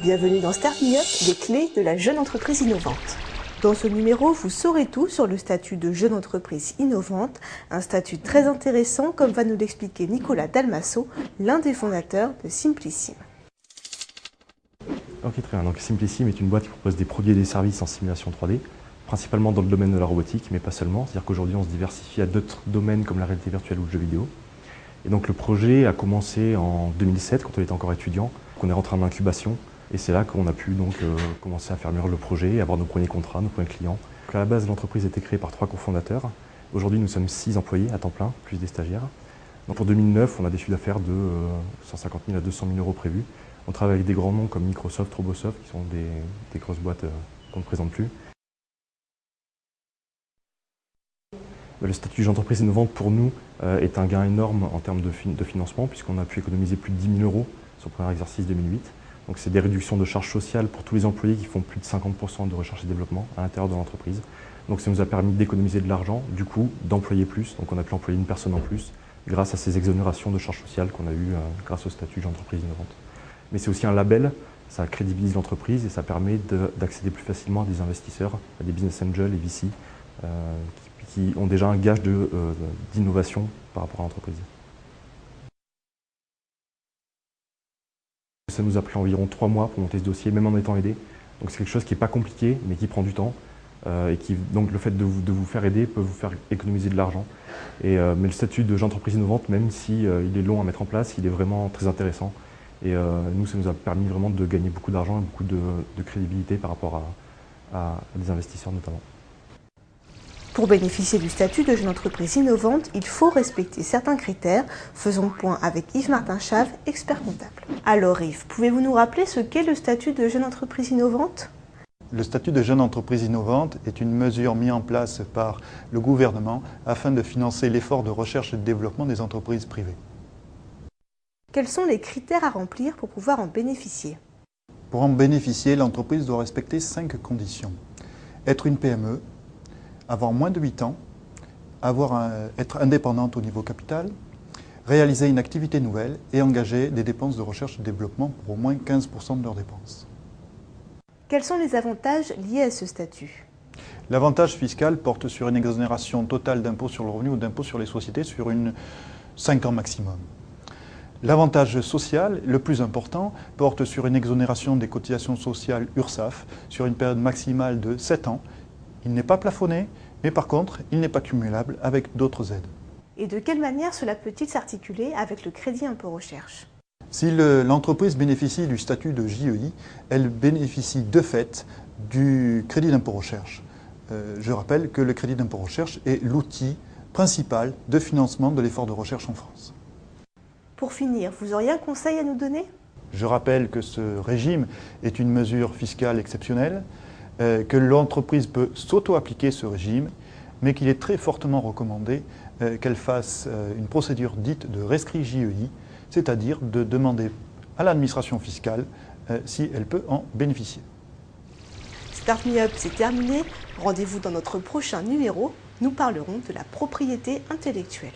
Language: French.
Bienvenue dans Start Me Up, les clés de la jeune entreprise innovante. Dans ce numéro, vous saurez tout sur le statut de jeune entreprise innovante, un statut très intéressant comme va nous l'expliquer Nicolas Dalmasso, l'un des fondateurs de Simplissime. Ok, très bien. Donc Simplissime est une boîte qui propose des produits et des services en simulation 3D, principalement dans le domaine de la robotique, mais pas seulement. C'est-à-dire qu'aujourd'hui, on se diversifie à d'autres domaines comme la réalité virtuelle ou le jeu vidéo. Et donc le projet a commencé en 2007, quand on était encore étudiant, qu'on est rentré en incubation. Et c'est là qu'on a pu donc commencer à faire mûrir le projet et avoir nos premiers contrats, nos premiers clients. Donc à la base, l'entreprise a été créée par 3 cofondateurs. Aujourd'hui, nous sommes 6 employés à temps plein, plus des stagiaires. Donc pour 2009, on a des chiffres d'affaires de 150 000 à 200 000 euros prévus. On travaille avec des grands noms comme Microsoft, Robosoft, qui sont des grosses boîtes qu'on ne présente plus. Le statut d'entreprise innovante pour nous est un gain énorme en termes de financement, puisqu'on a pu économiser plus de 10 000 euros sur le premier exercice 2008. Donc c'est des réductions de charges sociales pour tous les employés qui font plus de 50% de recherche et développement à l'intérieur de l'entreprise. Donc ça nous a permis d'économiser de l'argent, du coup d'employer plus. Donc on a pu employer une personne en plus grâce à ces exonérations de charges sociales qu'on a eues grâce au statut d'entreprise innovante. Mais c'est aussi un label, ça crédibilise l'entreprise et ça permet d'accéder plus facilement à des investisseurs, à des business angels et VC qui ont déjà un gage d'innovation par rapport à l'entreprise. Ça nous a pris environ 3 mois pour monter ce dossier, même en étant aidé. Donc c'est quelque chose qui n'est pas compliqué, mais qui prend du temps. Et donc le fait de vous faire aider peut vous faire économiser de l'argent. Mais le statut de jeune entreprise innovante, même si il est long à mettre en place, il est vraiment très intéressant. Et nous, ça nous a permis vraiment de gagner beaucoup d'argent et beaucoup de crédibilité par rapport à des investisseurs notamment. Pour bénéficier du statut de jeune entreprise innovante, il faut respecter certains critères. Faisons le point avec Yves-Martin Chave, expert comptable. Alors Yves, pouvez-vous nous rappeler ce qu'est le statut de jeune entreprise innovante ? Le statut de jeune entreprise innovante est une mesure mise en place par le gouvernement afin de financer l'effort de recherche et de développement des entreprises privées. Quels sont les critères à remplir pour pouvoir en bénéficier ? Pour en bénéficier, l'entreprise doit respecter 5 conditions. Être une PME, avoir moins de 8 ans, être indépendante au niveau capital, réaliser une activité nouvelle et engager des dépenses de recherche et développement pour au moins 15% de leurs dépenses. Quels sont les avantages liés à ce statut ? L'avantage fiscal porte sur une exonération totale d'impôt sur le revenu ou d'impôt sur les sociétés sur 5 ans maximum. L'avantage social, le plus important, porte sur une exonération des cotisations sociales URSSAF sur une période maximale de 7 ans. Il n'est pas plafonné, mais par contre, il n'est pas cumulable avec d'autres aides. Et de quelle manière cela peut-il s'articuler avec le crédit impôt recherche ? Si l'entreprise bénéficie du statut de JEI, elle bénéficie de fait du crédit d'impôt recherche. Je rappelle que le crédit d'impôt recherche est l'outil principal de financement de l'effort de recherche en France. Pour finir, vous auriez un conseil à nous donner ? Je rappelle que ce régime est une mesure fiscale exceptionnelle, que l'entreprise peut s'auto-appliquer ce régime, mais qu'il est très fortement recommandé qu'elle fasse une procédure dite de rescrit JEI, c'est-à-dire de demander à l'administration fiscale si elle peut en bénéficier. Start Me Up, c'est terminé. Rendez-vous dans notre prochain numéro. Nous parlerons de la propriété intellectuelle.